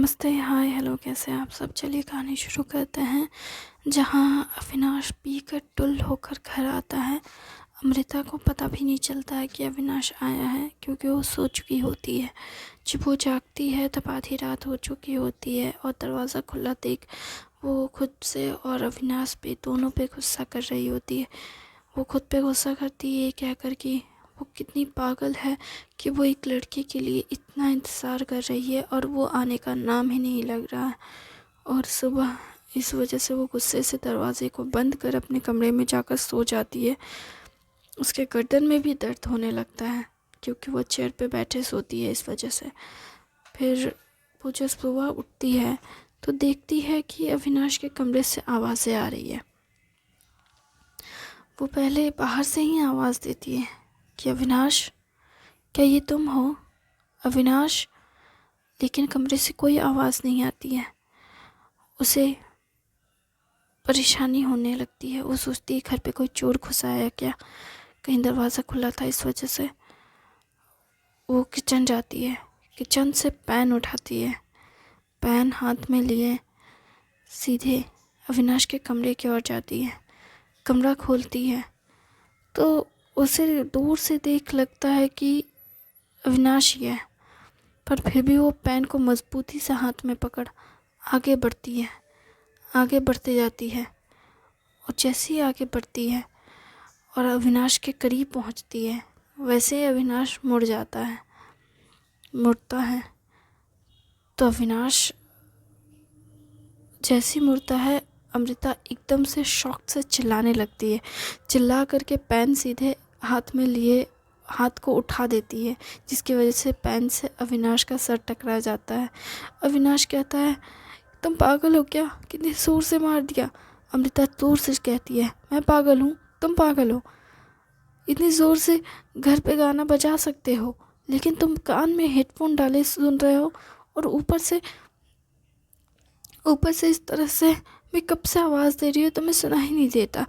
नमस्ते, हाय, हेलो, कैसे हैं आप सब। चलिए कहानी शुरू करते हैं। जहाँ अविनाश पीकर टुल्ल होकर घर आता है, अमृता को पता भी नहीं चलता है कि अविनाश आया है, क्योंकि वो सो चुकी होती है। जब वो जागती है तब आधी रात हो चुकी होती है और दरवाज़ा खुला देख वो खुद से और अविनाश पे दोनों पे गुस्सा कर रही होती है। वो खुद पे गुस्सा करती है कहकर कि वो कितनी पागल है कि वो एक लड़के के लिए इतना इंतज़ार कर रही है और वो आने का नाम ही नहीं लग रहा है। और सुबह इस वजह से वो गुस्से से दरवाजे को बंद कर अपने कमरे में जाकर सो जाती है। उसके गर्दन में भी दर्द होने लगता है क्योंकि वो चेयर पे बैठे सोती है इस वजह से। फिर वो जब सुबह उठती है तो देखती है कि अविनाश के कमरे से आवाज़ें आ रही है। वो पहले बाहर से ही आवाज़ देती है कि अविनाश, क्या ये तुम हो? अविनाश। लेकिन कमरे से कोई आवाज़ नहीं आती है। उसे परेशानी होने लगती है। वो सोचती है घर पे कोई चोर घुसा है क्या, कहीं दरवाज़ा खुला था इस वजह से। वो किचन जाती है, किचन से पैन उठाती है, पैन हाथ में लिए सीधे अविनाश के कमरे की ओर जाती है। कमरा खोलती है तो उसे दूर से देख लगता है कि अविनाश ही है, पर फिर भी वो पेन को मजबूती से हाथ में पकड़ आगे बढ़ती है, आगे बढ़ते जाती है। और जैसे ही आगे बढ़ती है और अविनाश के करीब पहुंचती है, वैसे ही अविनाश मुड़ता है तो अविनाश जैसे ही मुड़ता है, अमृता एकदम से शॉक से चिल्लाने लगती है। चिल्ला करके पेन सीधे हाथ में लिए हाथ को उठा देती है, जिसकी वजह से पेन से अविनाश का सर टकरा जाता है। अविनाश कहता है, तुम पागल हो क्या, कितनी जोर से मार दिया। अमृता जोर से कहती है, मैं पागल हूँ, तुम पागल हो। इतनी ज़ोर से घर पे गाना बजा सकते हो, लेकिन तुम कान में हेडफोन डाले सुन रहे हो और ऊपर से इस तरह से मैं कब से आवाज़ दे रही हूँ, तुम्हें सुना ही नहीं देता।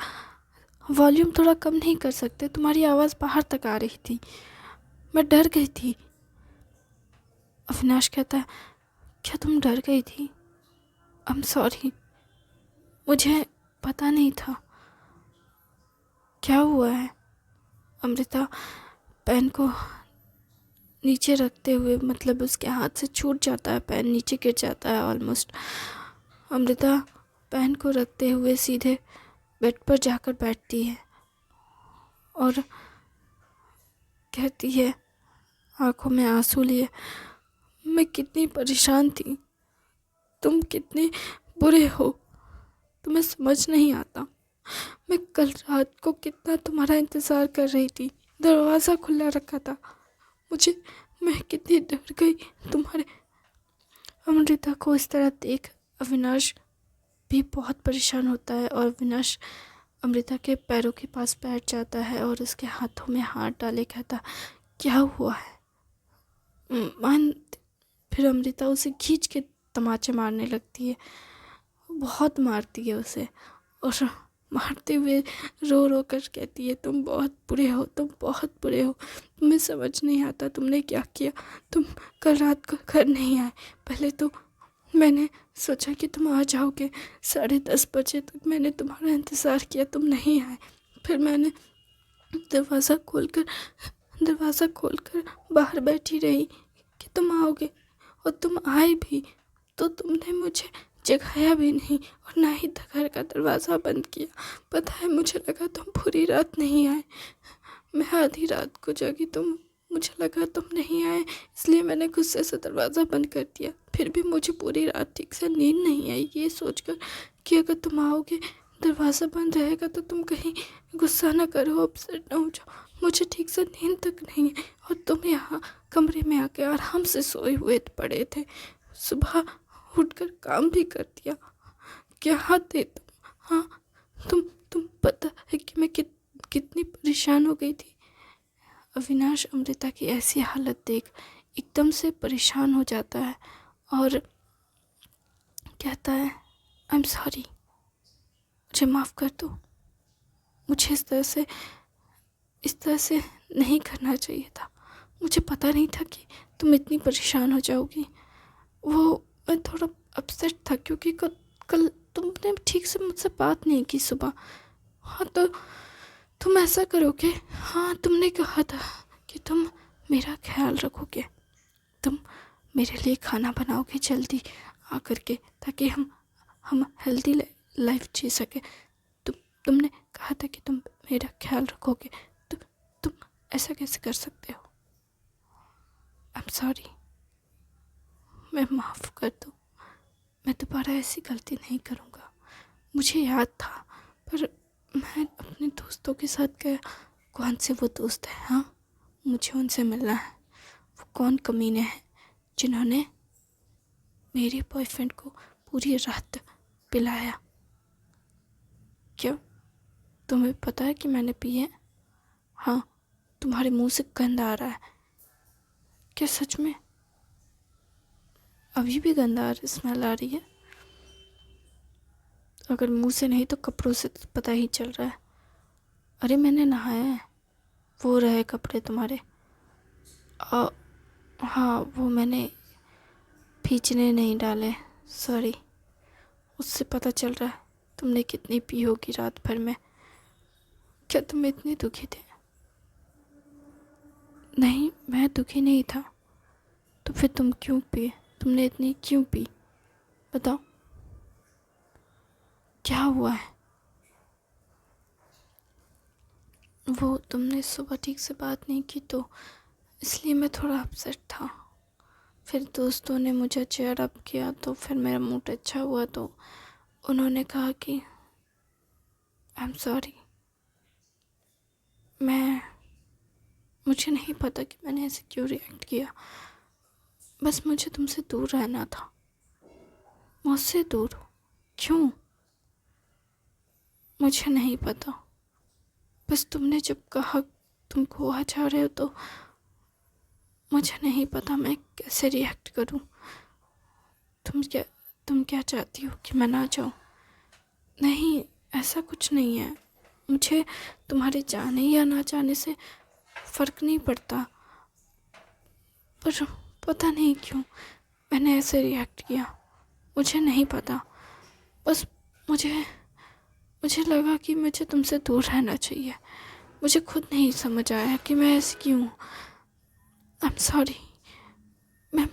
वॉल्यूम थोड़ा कम नहीं कर सकते? तुम्हारी आवाज़ बाहर तक आ रही थी, मैं डर गई थी। अविनाश कहता है, क्या तुम डर गई थी? आई एम सॉरी, मुझे पता नहीं था। क्या हुआ है? अमृता पेन को नीचे रखते हुए, मतलब उसके हाथ से छूट जाता है, पेन नीचे गिर जाता है ऑलमोस्ट। अमृता पेन को रखते हुए सीधे बेड पर जाकर बैठती है और कहती है, आंखों में आंसू लिए, मैं कितनी परेशान थी, तुम कितने बुरे हो, तुम्हें समझ नहीं आता। मैं कल रात को कितना तुम्हारा इंतज़ार कर रही थी, दरवाज़ा खुला रखा था, मैं कितनी डर गई तुम्हारे। अमृता को इस तरह देख अविनाश भी बहुत परेशान होता है और अविनाश अमृता के पैरों के पास बैठ जाता है और उसके हाथों में हाथ डाले कहता, क्या हुआ है? मान। फिर अमृता उसे खींच के तमाचे मारने लगती है, बहुत मारती है उसे और मारते हुए रो रो कर कहती है, तुम बहुत बुरे हो, तुम बहुत बुरे हो, तुम्हें समझ नहीं आता तुमने क्या किया। तुम कल रात को घर नहीं आए। पहले तो मैंने सोचा कि तुम आ जाओगे, 10:30 बजे तक मैंने तुम्हारा इंतज़ार किया, तुम नहीं आए। फिर मैंने दरवाज़ा खोलकर बाहर बैठी रही कि तुम आओगे, और तुम आए भी तो तुमने मुझे जगाया भी नहीं और ना ही घर का दरवाज़ा बंद किया। पता है, मुझे लगा तुम पूरी रात नहीं आए। मैं आधी रात को जगी, मुझे लगा तुम नहीं आए, इसलिए मैंने गुस्से से दरवाज़ा बंद कर दिया। फिर भी मुझे पूरी रात ठीक से नींद नहीं आई, ये सोचकर कि अगर तुम आओगे, दरवाज़ा बंद रहेगा तो तुम कहीं गुस्सा ना करो, अपसेट ना हो जाओ। मुझे ठीक से नींद तक नहीं है और तुम यहाँ कमरे में आके आराम से सोए हुए पड़े थे। सुबह उठकर काम भी कर दिया। क्या थे तुम? हाँ, तुम पता है कि मैं कितनी परेशान हो गई थी। अविनाश अमृता की ऐसी हालत देख एकदम से परेशान हो जाता है और कहता है, आई एम सॉरी, मुझे माफ़ कर दो। मुझे इस तरह से नहीं करना चाहिए था। मुझे पता नहीं था कि तुम इतनी परेशान हो जाओगी। मैं था, क्योंकि कल तुमने ठीक से मुझसे बात नहीं की सुबह। हाँ तो तुम ऐसा करोगे? हाँ, तुमने कहा था कि तुम मेरा ख्याल रखोगे, तुम मेरे लिए खाना बनाओगे जल्दी आकर के, ताकि हम हेल्दी लाइफ जी सके। तुमने कहा था कि तुम मेरा ख्याल रखोगे, तुम ऐसा कैसे कर सकते हो? आई एम सॉरी, मैं माफ़ कर दो, मैं दोबारा ऐसी गलती नहीं करूँगा। मुझे याद था, पर मैं अपने दोस्तों के साथ गया। कौन से वो दोस्त हैं? हाँ, मुझे उनसे मिलना है। वो कौन कमीने हैं जिन्होंने मेरे बॉयफ्रेंड को पूरी रात पिलाया? क्यों, तुम्हें पता है कि मैंने पी है? हाँ, तुम्हारे मुंह से गंध आ रहा है। क्या सच में? अभी भी गंध आ रही, स्मेल आ रही है? अगर मुंह से नहीं तो कपड़ों से तो पता ही चल रहा है। अरे मैंने नहाया है, वो रहे कपड़े तुम्हारे। हाँ, वो मैंने भींचने नहीं डाले, सॉरी। उससे पता चल रहा है तुमने कितनी पी होगी रात भर में। क्या तुम इतने दुखी थे? नहीं, मैं दुखी नहीं था। तो फिर तुम क्यों पिए? तुमने इतनी क्यों पी? बताओ, क्या हुआ है? वो तुमने सुबह ठीक से बात नहीं की तो इसलिए मैं थोड़ा अपसेट था। फिर दोस्तों ने मुझे चेयर अप किया तो फिर मेरा मूड अच्छा हुआ, तो उन्होंने कहा कि आई एम सॉरी। मुझे नहीं पता कि मैंने ऐसे क्यों रिएक्ट किया। बस मुझे तुमसे दूर रहना था। मुझसे दूर? क्यों? मुझे नहीं पता। बस तुमने जब कहा तुम गोवा जा रहे हो तो मुझे नहीं पता मैं कैसे रिएक्ट करूं। तुम क्या चाहती हो कि मैं ना जाऊं? नहीं, ऐसा कुछ नहीं है। मुझे तुम्हारे जाने या ना जाने से फ़र्क नहीं पड़ता, पर पता नहीं क्यों मैंने ऐसे रिएक्ट किया। मुझे नहीं पता, बस मुझे लगा कि मुझे तुमसे दूर रहना चाहिए। मुझे खुद नहीं समझ आया कि मैं ऐसी क्यों। I am sorry. मैं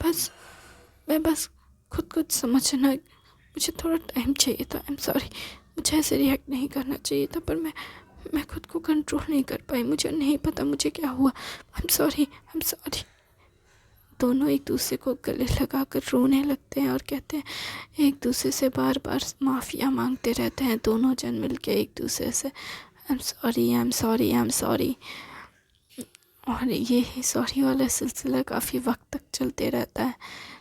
बस खुद को समझना, मुझे थोड़ा टाइम चाहिए था। आई एम सॉरी, मुझे ऐसे रिएक्ट नहीं करना चाहिए था, पर मैं खुद को कंट्रोल नहीं कर पाई। मुझे नहीं पता मुझे क्या हुआ। I am sorry. दोनों एक दूसरे को गले लगाकर रोने लगते हैं और कहते हैं, एक दूसरे से बार बार माफ़िया मांगते रहते हैं दोनों जन मिलके एक दूसरे से, आई एम सॉरी। और ये सॉरी वाला सिलसिला काफ़ी वक्त तक चलते रहता है।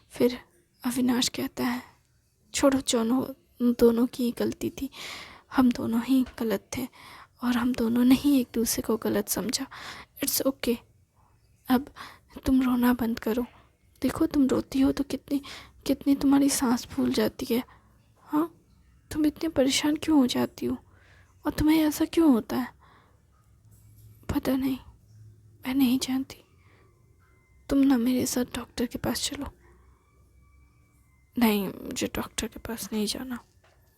फिर अविनाश कहता है, छोड़ो, दोनों की गलती थी, हम दोनों ही गलत थे और हम दोनों ने ही एक दूसरे को गलत समझा। इट्स ओके, अब तुम रोना बंद करो। देखो, तुम रोती हो तो कितनी तुम्हारी सांस फूल जाती है। हाँ, तुम इतने परेशान क्यों हो जाती हो और तुम्हें ऐसा क्यों होता है? पता नहीं, मैं नहीं जानती। तुम ना मेरे साथ डॉक्टर के पास चलो। नहीं, मुझे डॉक्टर के पास नहीं जाना,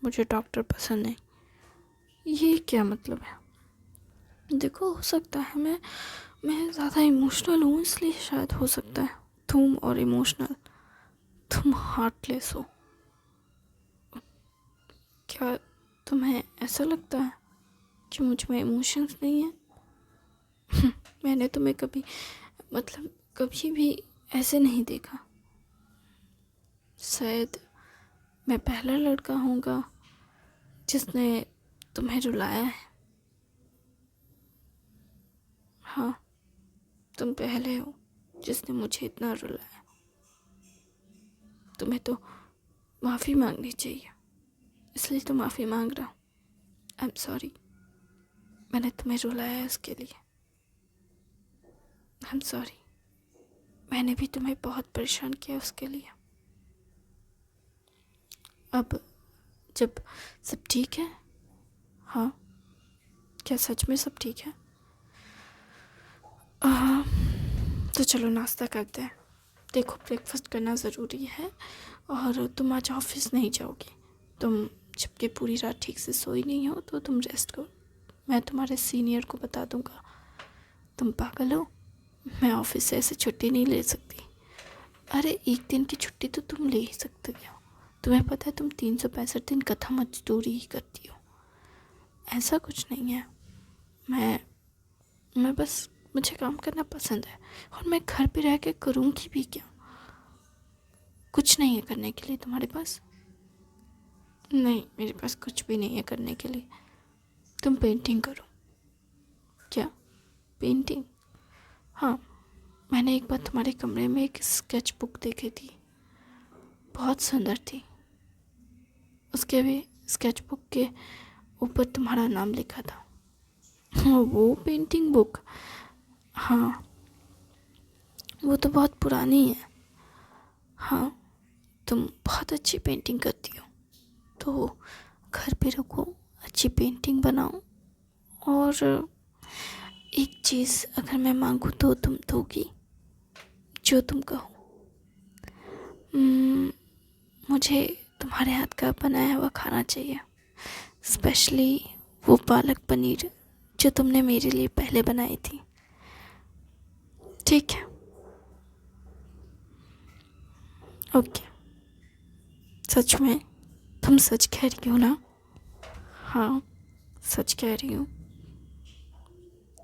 मुझे डॉक्टर पसंद नहीं। ये क्या मतलब है? देखो, हो सकता है मैं ज़्यादा इमोशनल हूँ, इसलिए शायद हो सकता है। तुम और इमोशनल, तुम हार्टलेस हो। क्या तुम्हें ऐसा लगता है कि मुझ में इमोशंस नहीं है? मैंने तुम्हें कभी भी ऐसे नहीं देखा। शायद मैं पहला लड़का होऊंगा जिसने तुम्हें रुलाया है। हाँ, तुम पहले हो जिसने मुझे इतना रुलाया। तुम्हें तो माफ़ी मांगनी चाहिए, इसलिए तो माफ़ी मांग रहा हूँ। आई एम सॉरी, मैंने तुम्हें रुलाया है उसके लिए। आई एम सॉरी, मैंने भी तुम्हें बहुत परेशान किया उसके लिए। अब जब सब ठीक है, हाँ, क्या सच में सब ठीक है? तो चलो नाश्ता करते हैं। देखो, ब्रेकफास्ट करना ज़रूरी है और तुम आज ऑफिस नहीं जाओगी। तुम जबकि पूरी रात ठीक से सोई नहीं हो तो तुम रेस्ट करो, मैं तुम्हारे सीनियर को बता दूंगा। तुम पागल हो? मैं ऑफिस से ऐसे छुट्टी नहीं ले सकती। अरे एक दिन की छुट्टी तो तुम ले ही सकते हो। तुम्हें पता है तुम 365 दिन कथा मजदूरी ही करती हो। ऐसा कुछ नहीं है। मैं बस, मुझे काम करना पसंद है और मैं घर पे रह के करूँगी भी क्या? कुछ नहीं है करने के लिए तुम्हारे पास? नहीं, मेरे पास कुछ भी नहीं है करने के लिए। तुम पेंटिंग करो। क्या पेंटिंग? हाँ, मैंने एक बार तुम्हारे कमरे में एक स्केच बुक देखी थी, बहुत सुंदर थी। उसके भी स्केच बुक के ऊपर तुम्हारा नाम लिखा था। वो पेंटिंग बुक? हाँ, वो तो बहुत पुरानी है। हाँ, तुम बहुत अच्छी पेंटिंग करती हो, तो घर पे रखो, अच्छी पेंटिंग बनाओ। और एक चीज़ अगर मैं मांगूँ तो तुम दोगी? जो तुम कहो। मुझे तुम्हारे हाथ का बनाया हुआ खाना चाहिए, स्पेशली वो पालक पनीर जो तुमने मेरे लिए पहले बनाई थी। ठीक है, ओके। सच में? तुम सच कह रही हो ना? हाँ, सच कह रही हूँ।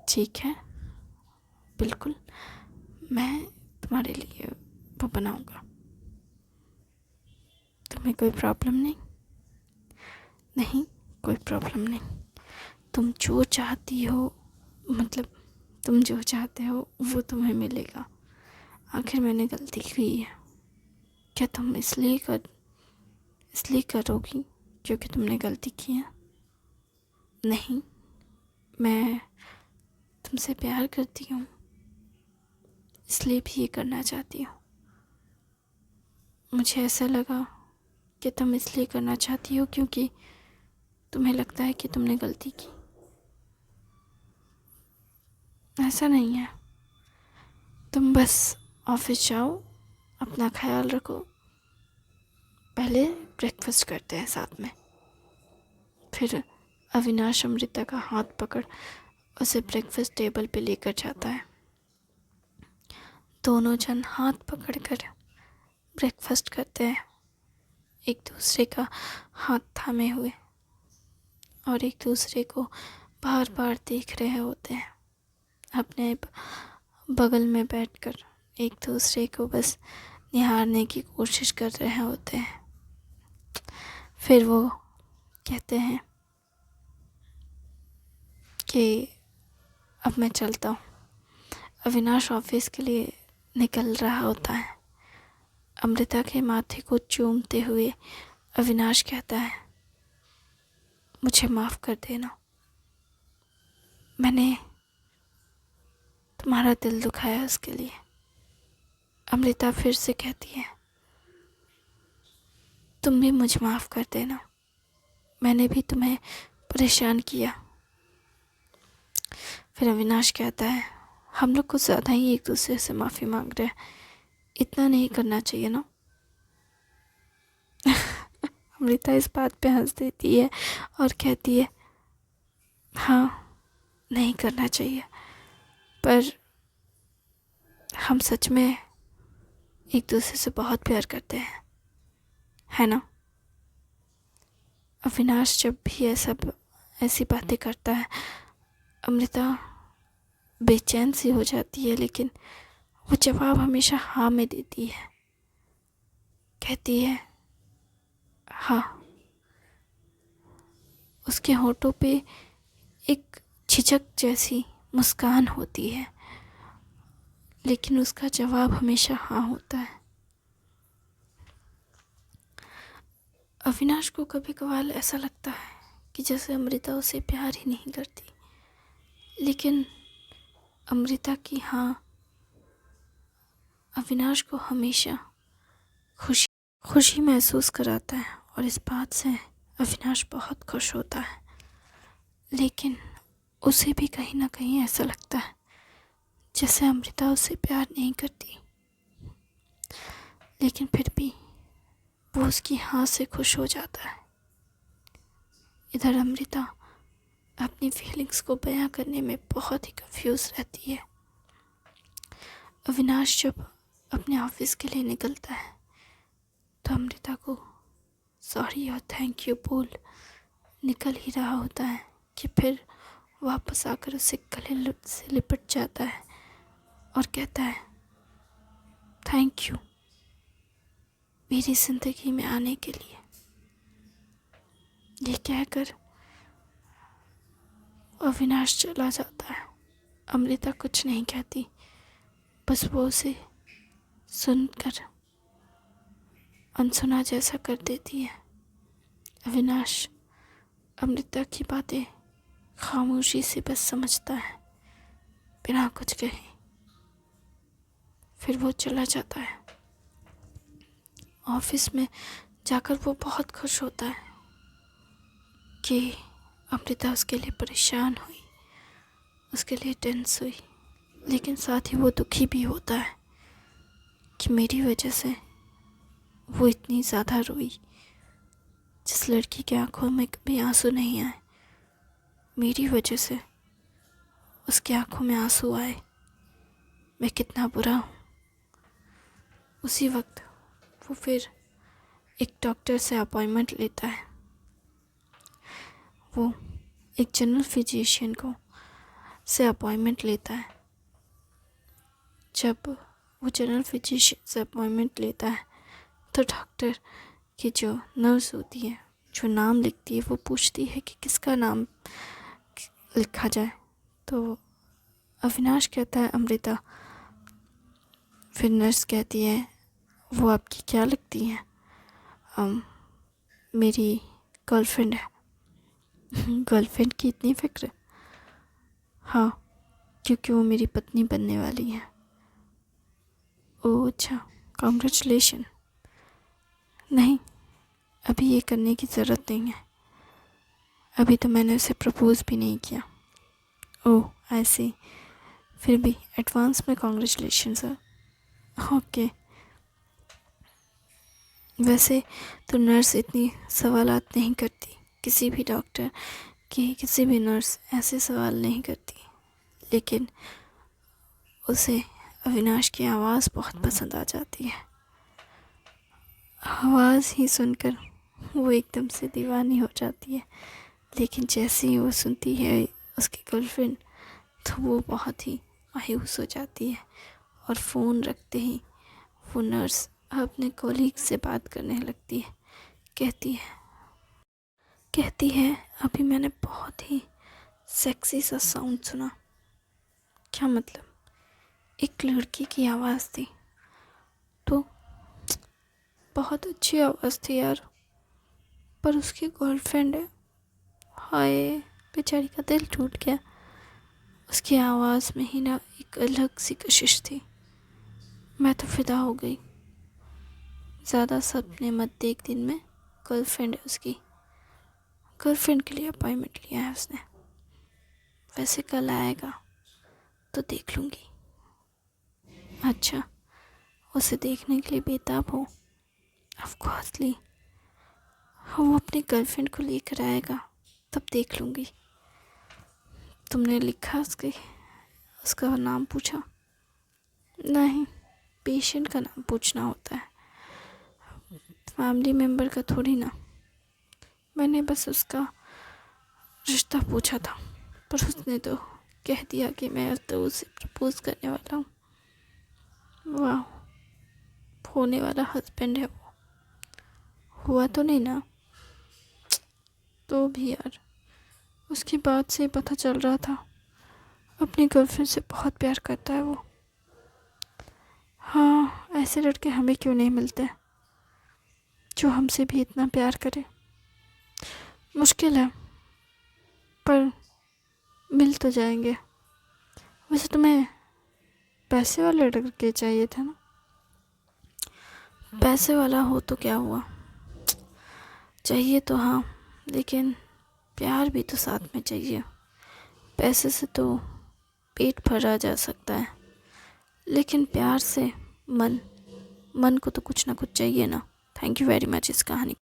ठीक है, बिल्कुल, मैं तुम्हारे लिए वो बनाऊंगा। तुम्हें कोई प्रॉब्लम नहीं? नहीं, कोई प्रॉब्लम नहीं। तुम जो चाहती हो, मतलब तुम जो चाहते हो वो तुम्हें मिलेगा। आखिर मैंने गलती की है, क्या तुम इसलिए करोगी क्योंकि तुमने गलती की है? नहीं, मैं तुमसे प्यार करती हूँ, इसलिए भी ये करना चाहती हूँ। मुझे ऐसा लगा कि तुम इसलिए करना चाहती हो क्योंकि तुम्हें लगता है कि तुमने गलती की। ऐसा नहीं है। तुम बस ऑफिस जाओ, अपना ख्याल रखो। पहले ब्रेकफास्ट करते हैं साथ में। फिर अविनाश अमृता का हाथ पकड़ उसे ब्रेकफास्ट टेबल पे लेकर जाता है। दोनों जन हाथ पकड़कर ब्रेकफास्ट करते हैं, एक दूसरे का हाथ थामे हुए, और एक दूसरे को बार बार देख रहे होते हैं, अपने बगल में बैठकर एक दूसरे को बस निहारने की कोशिश कर रहे होते हैं। फिर वो कहते हैं कि अब मैं चलता हूँ। अविनाश ऑफिस के लिए निकल रहा होता है। अमृता के माथे को चूमते हुए अविनाश कहता है, मुझे माफ़ कर देना, मैंने तुम्हारा दिल दुखाया उसके लिए। अमृता फिर से कहती है, तुम भी मुझे माफ़ कर देना, मैंने भी तुम्हें परेशान किया। फिर अविनाश कहता है, हम लोग कुछ ज़्यादा ही एक दूसरे से माफ़ी मांग रहे हैं, इतना नहीं करना चाहिए ना। अमृता इस बात पे हंस देती है और कहती है, हाँ, नहीं करना चाहिए, पर हम सच में एक दूसरे से बहुत प्यार करते हैं, है ना? अविनाश जब भी ऐसी बातें करता है, अमृता बेचैन सी हो जाती है, लेकिन वो जवाब हमेशा हाँ में देती है। कहती है हाँ। उसके होठों पे एक झिझक जैसी मुस्कान होती है, लेकिन उसका जवाब हमेशा हाँ होता है। अविनाश को कभी कभार ऐसा लगता है कि जैसे अमृता उसे प्यार ही नहीं करती, लेकिन अमृता की हाँ अविनाश को हमेशा खुशी महसूस कराता है, और इस बात से अविनाश बहुत खुश होता है। लेकिन उसे भी कहीं ना कहीं ऐसा लगता है जैसे अमृता उसे प्यार नहीं करती, लेकिन फिर भी वो उसकी हाँ से खुश हो जाता है। इधर अमृता अपनी फीलिंग्स को बयां करने में बहुत ही कंफ्यूज रहती है। अविनाश जब अपने ऑफिस के लिए निकलता है तो अमृता को सॉरी और थैंक यू बोल निकल ही रहा होता है कि फिर वापस आकर उसे गले से लिपट जाता है और कहता है थैंक यू मेरी ज़िंदगी में आने के लिए। ये कहकर अविनाश चला जाता है। अमृता कुछ नहीं कहती, बस वो उसे सुनकर अनसुना जैसा कर देती है। अविनाश अमृता की बातें खामोशी से बस समझता है, बिना कुछ कहे। फिर वो चला जाता है। ऑफिस में जाकर वो बहुत खुश होता है कि अमृता उसके लिए परेशान हुई, उसके लिए टेंस हुई, लेकिन साथ ही वो दुखी भी होता है कि मेरी वजह से वो इतनी ज़्यादा रोई। जिस लड़की के आंखों में कभी आंसू नहीं आए, मेरी वजह से उसके आंखों में आंसू आए। मैं कितना बुरा हूँ। उसी वक्त वो फिर एक डॉक्टर से अपॉइंटमेंट लेता है। वो एक जनरल फिजिशियन को से अपॉइंटमेंट लेता है। जब वो जनरल फिजिशियन से अपॉइंटमेंट लेता है तो डॉक्टर की जो नर्स होती है, जो नाम लिखती है, वो पूछती है कि किसका नाम लिखा जाए। तो अविनाश कहता है अमृता। फिर नर्स कहती है वो आपकी क्या लगती है? मेरी गर्लफ्रेंड है। गर्लफ्रेंड की इतनी फिक्र? हाँ, क्योंकि वो मेरी पत्नी बनने वाली है। ओह अच्छा, कॉन्ग्रेचुलेशन। नहीं, अभी ये करने की ज़रूरत नहीं है। अभी तो मैंने उसे प्रपोज़ भी नहीं किया। ओह ऐसे, फिर भी एडवांस में कॉन्ग्रेचुलेशन सर। ओके। वैसे तो नर्स इतनी सवालात नहीं करती, किसी भी डॉक्टर की किसी भी नर्स ऐसे सवाल नहीं करती, लेकिन उसे अविनाश की आवाज़ बहुत पसंद आ जाती है। आवाज़ ही सुनकर वो एकदम से दीवानी हो जाती है। लेकिन जैसे ही वो सुनती है उसकी गर्लफ्रेंड, तो वो बहुत ही मायूस हो जाती है और फ़ोन रखते ही वो नर्स अपने कॉलीग से बात करने लगती है। कहती है अभी मैंने बहुत ही सेक्सी सा साउंड सुना। क्या मतलब? एक लड़की की आवाज़ थी। तो बहुत अच्छी आवाज़ थी यार, पर उसकी गर्लफ्रेंड है। हाय, बेचारी का दिल टूट गया। उसकी आवाज़ में ही ना एक अलग सी कशिश थी। मैं तो फिदा हो गई। ज़्यादा सपने मत देख, दिन में गर्लफ्रेंड है उसकी। गर्लफ्रेंड के लिए अपॉइंटमेंट लिया है उसने। वैसे कल आएगा तो देख लूँगी। अच्छा, उसे देखने के लिए बेताब हो? ऑफ कोर्सली, वो अपनी गर्लफ्रेंड को लेकर आएगा तब देख लूँगी। तुमने लिखा उसका नाम पूछा? नहीं, पेशेंट का नाम पूछना होता है, फैमिली मेम्बर का थोड़ी ना। मैंने बस उसका रिश्ता पूछा था, पर उसने तो कह दिया कि मैं तो उसे प्रपोज करने वाला हूँ। वाह, होने वाला हस्बैंड है वो। हुआ तो नहीं ना? तो भी यार, उसकी बात से पता चल रहा था अपनी गर्लफ्रेंड से बहुत प्यार करता है वो। हाँ, ऐसे लड़के हमें क्यों नहीं मिलते जो हमसे भी इतना प्यार करे। मुश्किल है, पर मिल तो जाएंगे। वैसे तुम्हें पैसे वाले लड़के चाहिए थे ना? पैसे वाला हो तो क्या हुआ, चाहिए तो हाँ, लेकिन प्यार भी तो साथ में चाहिए। पैसे से तो पेट भरा जा सकता है, लेकिन प्यार से मन को तो कुछ ना कुछ चाहिए ना। थैंक यू वेरी मच इस कहानी।